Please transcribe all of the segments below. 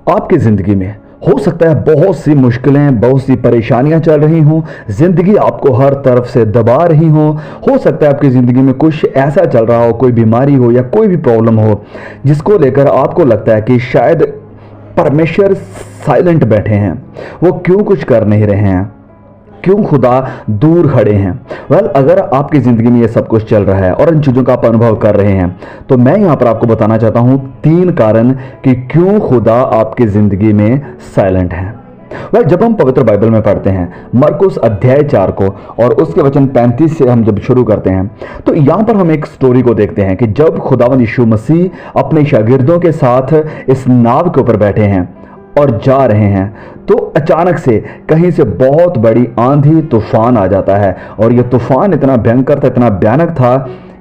आपकी ज़िंदगी में हो सकता है बहुत सी मुश्किलें, बहुत सी परेशानियां चल रही हों, ज़िंदगी आपको हर तरफ से दबा रही हो सकता है आपकी ज़िंदगी में कुछ ऐसा चल रहा हो, कोई बीमारी हो या कोई भी प्रॉब्लम हो जिसको लेकर आपको लगता है कि शायद परमेश्वर साइलेंट बैठे हैं, वो क्यों कुछ कर नहीं रहे हैं, क्यों खुदा दूर खड़े हैं। अगर आपकी ज़िंदगी में ये सब कुछ चल रहा है और इन चीज़ों का आप अनुभव कर रहे हैं, तो मैं यहाँ पर आपको बताना चाहता हूँ 3 कारण कि क्यों खुदा आपकी ज़िंदगी में साइलेंट है। जब हम पवित्र बाइबल में पढ़ते हैं मरकुस अध्याय 4 को और उसके वचन 35 से हम जब शुरू करते हैं, तो यहाँ पर हम एक स्टोरी को देखते हैं कि जब खुदावंद यीशु मसीह अपने शागिर्दों के साथ इस नाव के ऊपर बैठे हैं और जा रहे हैं, तो अचानक से कहीं से बहुत बड़ी आंधी तूफान आ जाता है। और यह तूफान इतना भयंकर था, इतना भयानक था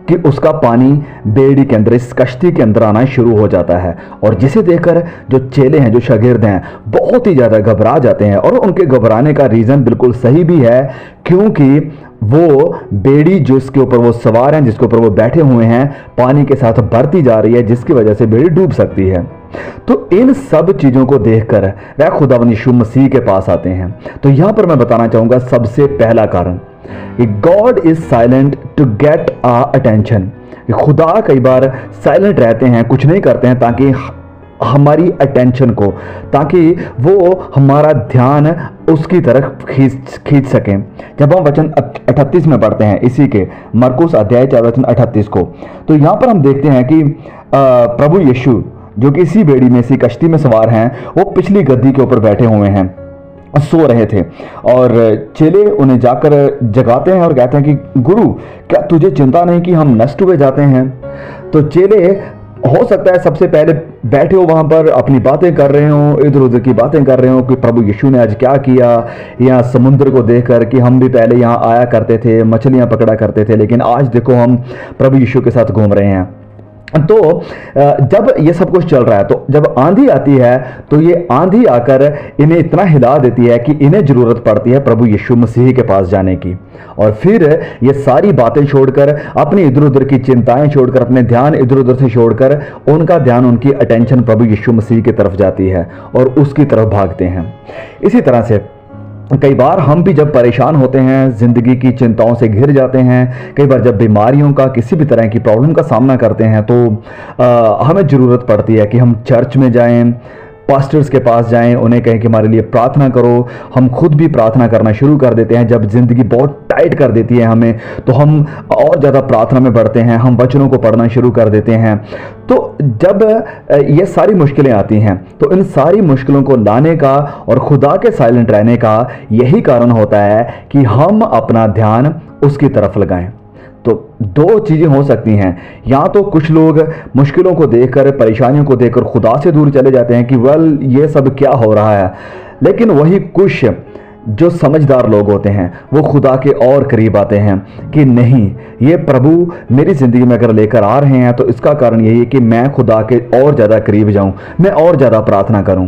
कि उसका पानी बेड़ी के अंदर, इस कश्ती के अंदर आना शुरू हो जाता है। और जिसे देखकर जो चेले हैं, जो शागिर्द हैं, बहुत ही ज़्यादा घबरा जाते हैं। और उनके घबराने का रीज़न बिल्कुल सही भी है, क्योंकि वो बेड़ी जिसके ऊपर वो सवार हैं, जिसके ऊपर वो बैठे हुए हैं, पानी के साथ भरती जा रही है, जिसकी वजह से बेड़ी डूब सकती है। तो इन सब चीज़ों को देखकर वह खुदावंद यीशु मसीह के पास आते हैं। तो यहाँ पर मैं बताना चाहूँगा सबसे पहला कारण कि God is silent to get our attention. खुदा कई बार साइलेंट रहते हैं, कुछ नहीं करते हैं ताकि हमारी अटेंशन को, ताकि वो हमारा ध्यान उसकी तरफ खींच सकें। जब हम वचन 38 में पढ़ते हैं इसी के मरकुस अध्याय 4 वचन 38 को, तो यहाँ पर हम देखते हैं कि प्रभु यीशु जो कि इसी बेड़ी में, इसी कश्ती में सवार हैं, वो पिछली गद्दी के ऊपर बैठे हुए हैं, सो रहे थे। और चेले उन्हें जाकर जगाते हैं और कहते हैं कि गुरु, क्या तुझे चिंता नहीं कि हम नष्ट हुए जाते हैं? तो चेले हो सकता है सबसे पहले बैठे हो वहाँ पर, अपनी बातें कर रहे हो, इधर उधर की बातें कर रहे हो कि प्रभु यीशु ने आज क्या किया, या समुद्र को देखकर कि हम भी पहले यहाँ आया करते थे, मछलियाँ पकड़ा करते थे, लेकिन आज देखो हम प्रभु यीशु के साथ घूम रहे हैं। तो जब ये सब कुछ चल रहा है, तो जब आंधी आती है, तो ये आंधी आकर इन्हें इतना हिला देती है कि इन्हें ज़रूरत पड़ती है प्रभु यीशु मसीह के पास जाने की। और फिर ये सारी बातें छोड़कर, अपनी इधर उधर की चिंताएं छोड़कर, अपने ध्यान इधर उधर से छोड़कर, उनका ध्यान, उनकी अटेंशन प्रभु यीशु मसीह की तरफ जाती है और उसकी तरफ भागते हैं। इसी तरह से कई बार हम भी जब परेशान होते हैं, ज़िंदगी की चिंताओं से घिर जाते हैं, कई बार जब बीमारियों का, किसी भी तरह की प्रॉब्लम का सामना करते हैं, तो हमें ज़रूरत पड़ती है कि हम चर्च में जाएं, पास्टर्स के पास जाएं, उन्हें कहें कि हमारे लिए प्रार्थना करो। हम खुद भी प्रार्थना करना शुरू कर देते हैं। जब ज़िंदगी बहुत टाइट कर देती है हमें, तो हम और ज़्यादा प्रार्थना में बढ़ते हैं, हम वचनों को पढ़ना शुरू कर देते हैं। तो जब ये सारी मुश्किलें आती हैं, तो इन सारी मुश्किलों को लाने का और खुदा के साइलेंट रहने का यही कारण होता है कि हम अपना ध्यान उसकी तरफ लगाएं। तो 2 चीज़ें हो सकती हैं, या तो कुछ लोग मुश्किलों को देखकर, परेशानियों को देखकर खुदा से दूर चले जाते हैं कि ये सब क्या हो रहा है, लेकिन वही कुछ जो समझदार लोग होते हैं वो खुदा के और करीब आते हैं कि नहीं, ये प्रभु मेरी ज़िंदगी में अगर लेकर आ रहे हैं, तो इसका कारण यही है कि मैं खुदा के और ज़्यादा करीब जाऊं, मैं और ज़्यादा प्रार्थना करूं।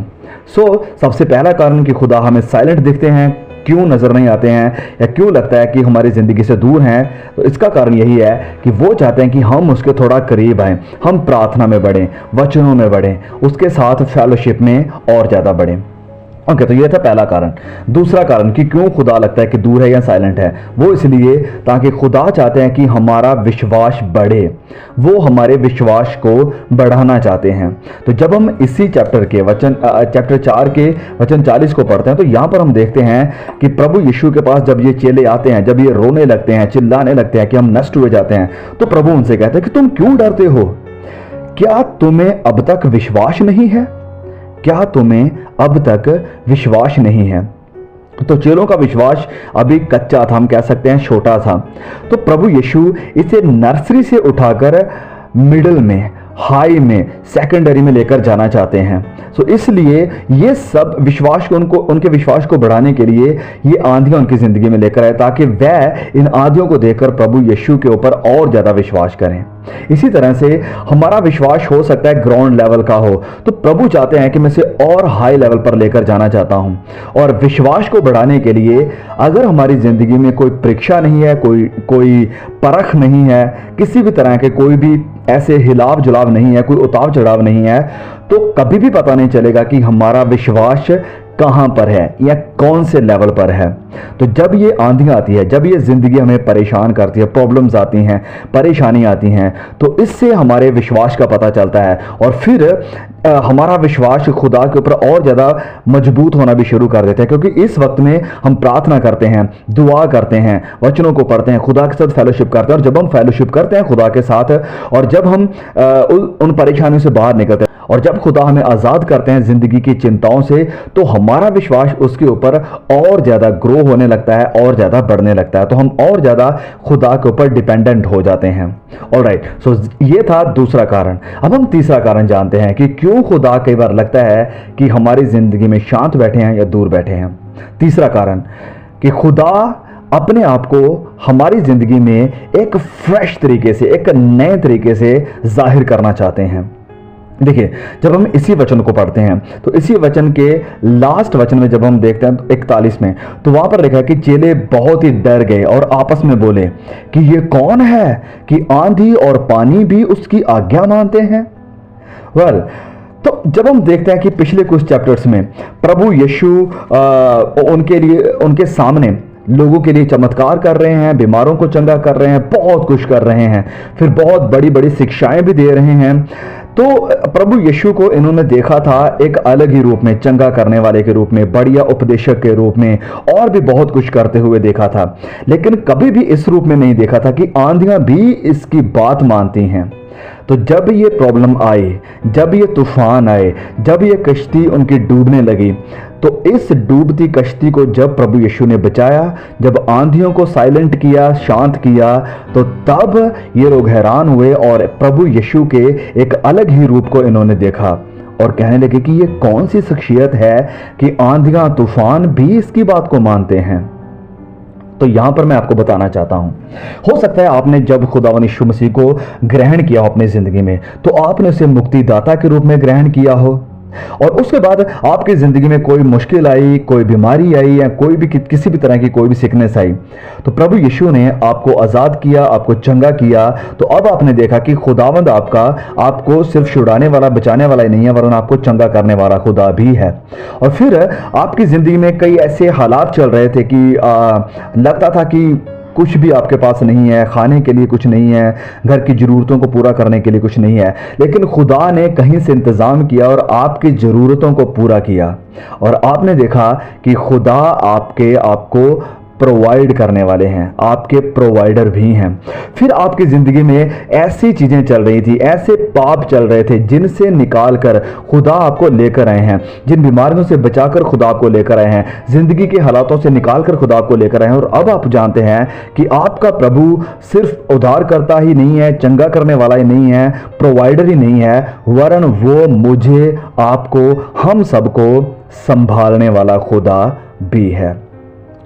सबसे पहला कारण कि खुदा हमें साइलेंट दिखते हैं, क्यों नज़र नहीं आते हैं, या क्यों लगता है कि हमारी ज़िंदगी से दूर हैं, तो इसका कारण यही है कि वो चाहते हैं कि हम उसके थोड़ा करीब आएँ, हम प्रार्थना में बढ़ें, वचनों में बढ़ें, उसके साथ फेलोशिप में और ज़्यादा बढ़ें। ओके, तो ये था पहला कारण। दूसरा कारण कि क्यों खुदा लगता है कि दूर है या साइलेंट है, वो इसलिए ताकि खुदा चाहते हैं कि हमारा विश्वास बढ़े, वो हमारे विश्वास को बढ़ाना चाहते हैं। तो जब हम इसी चैप्टर 4 के वचन 40 को पढ़ते हैं, तो यहाँ पर हम देखते हैं कि प्रभु यीशु के पास जब ये चेले आते हैं, जब ये रोने लगते हैं, चिल्लाने लगते हैं कि हम नष्ट हुए जाते हैं, तो प्रभु उनसे कहते हैं कि तुम क्यों डरते हो? क्या तुम्हें अब तक विश्वास नहीं है? क्या तुम्हें अब तक विश्वास नहीं है? तो चेलों का विश्वास अभी कच्चा था, हम कह सकते हैं छोटा था। तो प्रभु यीशु इसे नर्सरी से उठाकर मिडिल में, हाई में, सेकेंडरी में लेकर जाना चाहते हैं। इसलिए ये सब विश्वास को, उनके विश्वास को बढ़ाने के लिए ये आंधियां उनकी ज़िंदगी में लेकर आए, ताकि वह इन आंधियों को देखकर प्रभु यीशु के ऊपर और ज़्यादा विश्वास करें। इसी तरह से हमारा विश्वास हो सकता है ग्राउंड लेवल का हो, तो प्रभु चाहते हैं कि मैं इसे और हाई लेवल पर लेकर जाना चाहता हूं। और विश्वास को बढ़ाने के लिए अगर हमारी ज़िंदगी में कोई परीक्षा नहीं है, कोई परख नहीं है, किसी भी तरह के कोई भी ऐसे हिलाव जुलाव नहीं है, कोई उतार चढ़ाव नहीं है, तो कभी भी पता नहीं चलेगा कि हमारा विश्वास कहाँ पर है या कौन से लेवल पर है। तो जब ये आंधियाँ आती है, जब ये ज़िंदगी हमें परेशान करती है, प्रॉब्लम्स आती हैं, परेशानी आती हैं, तो इससे हमारे विश्वास का पता चलता है और फिर हमारा विश्वास खुदा के ऊपर और ज़्यादा मजबूत होना भी शुरू कर देता है, क्योंकि इस वक्त में हम प्रार्थना करते हैं, दुआ करते हैं, वचनों को पढ़ते हैं, खुदा के साथ फेलोशिप करते हैं, और जब हम फेलोशिप करते हैं खुदा के साथ और जब हम उन परेशानियों से बाहर निकलते हैं और जब खुदा हमें आज़ाद करते हैं ज़िंदगी की चिंताओं से, तो हमारा विश्वास उसके ऊपर और ज़्यादा ग्रो होने लगता है और ज़्यादा बढ़ने लगता है, तो हम और ज़्यादा खुदा के ऊपर डिपेंडेंट हो जाते हैं। ऑलराइट, सो ये था दूसरा कारण। अब हम तीसरा कारण जानते हैं कि क्यों खुदा कई बार लगता है कि हमारी ज़िंदगी में शांत बैठे हैं या दूर बैठे हैं। तीसरा कारण कि खुदा अपने आप को हमारी ज़िंदगी में एक फ्रेश तरीके से, एक नए तरीके से जाहिर करना चाहते हैं। देखिए, जब हम इसी वचन को पढ़ते हैं तो इसी वचन के लास्ट वचन में जब हम देखते हैं 41 में, तो वहां पर लिखा है कि चेले बहुत ही डर गए और आपस में बोले कि ये कौन है कि आंधी और पानी भी उसकी आज्ञा मानते हैं। वेल, तो जब हम देखते हैं कि पिछले कुछ चैप्टर्स में प्रभु यीशु उनके सामने लोगों के लिए चमत्कार कर रहे हैं, बीमारों को चंगा कर रहे हैं, बहुत कुछ कर रहे हैं, फिर बहुत बड़ी बड़ी शिक्षाएं भी दे रहे हैं। तो प्रभु यीशु को इन्होंने देखा था एक अलग ही रूप में, चंगा करने वाले के रूप में, बढ़िया उपदेशक के रूप में, और भी बहुत कुछ करते हुए देखा था, लेकिन कभी भी इस रूप में नहीं देखा था कि आंधियां भी इसकी बात मानती हैं। तो जब ये प्रॉब्लम आई, जब ये तूफान आए, जब ये कश्ती उनकी डूबने लगी, तो इस डूबती कश्ती को जब प्रभु यीशु ने बचाया, जब आंधियों को साइलेंट किया, शांत किया, तो तब ये लोग हैरान हुए और प्रभु यीशु के एक अलग ही रूप को इन्होंने देखा और कहने लगे कि ये कौन सी शख्सियत है कि आंधियां तूफान भी इसकी बात को मानते हैं। तो यहां पर मैं आपको बताना चाहता हूं, हो सकता है आपने जब खुदावन यीशु मसीह को ग्रहण किया हो अपनी जिंदगी में, तो आपने उसे मुक्तिदाता के रूप में ग्रहण किया हो और उसके बाद आपकी जिंदगी में कोई मुश्किल आई, कोई बीमारी आई या कोई भी किसी भी तरह की कोई भी सिकनेस आई, तो प्रभु यीशु ने आपको आज़ाद किया, आपको चंगा किया। तो अब आपने देखा कि खुदावंद आपको सिर्फ छुड़ाने वाला, बचाने वाला ही नहीं है, वरन आपको चंगा करने वाला खुदा भी है। और फिर आपकी ज़िंदगी में कई ऐसे हालात चल रहे थे कि लगता था कि कुछ भी आपके पास नहीं है, खाने के लिए कुछ नहीं है, घर की ज़रूरतों को पूरा करने के लिए कुछ नहीं है, लेकिन खुदा ने कहीं से इंतज़ाम किया और आपकी ज़रूरतों को पूरा किया और आपने देखा कि खुदा आपको प्रोवाइड करने वाले हैं, आपके प्रोवाइडर भी हैं। फिर आपकी ज़िंदगी में ऐसी चीज़ें चल रही थी, ऐसे पाप चल रहे थे जिनसे निकाल कर खुदा आपको लेकर आए हैं, जिन बीमारियों से बचाकर खुदा आपको लेकर आए हैं, ज़िंदगी के हालातों से निकाल कर खुदा आपको लेकर आए हैं। और अब आप जानते हैं कि आपका प्रभु सिर्फ उद्धार करता ही नहीं है, चंगा करने वाला ही नहीं है, प्रोवाइडर ही नहीं है, वरन वो मुझे, आपको, हम सबको संभालने वाला खुदा भी है।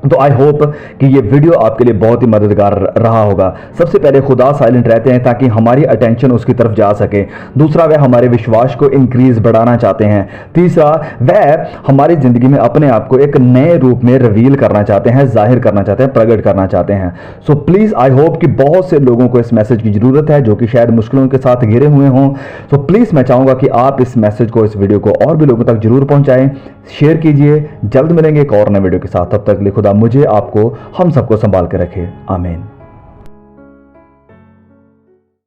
तो आई होप कि ये वीडियो आपके लिए बहुत ही मददगार रहा होगा। सबसे पहले खुदा साइलेंट रहते हैं ताकि हमारी अटेंशन उसकी तरफ जा सके। दूसरा, वह हमारे विश्वास को इंक्रीज बढ़ाना चाहते हैं। तीसरा, वह हमारी ज़िंदगी में अपने आप को एक नए रूप में रिवील करना चाहते हैं, जाहिर करना चाहते हैं, प्रकट करना चाहते हैं। सो प्लीज़, आई होप कि बहुत से लोगों को इस मैसेज की ज़रूरत है जो कि शायद मुश्किलों के साथ घिरे हुए हों। सो प्लीज़, मैं चाहूँगा कि आप इस मैसेज को, इस वीडियो को और भी लोगों तक जरूर पहुँचाएँ, शेयर कीजिए। जल्द मिलेंगे एक और नए वीडियो के साथ, तब तक के लिए खुदा मुझे, आपको, हम सबको संभाल के रखे। आमीन।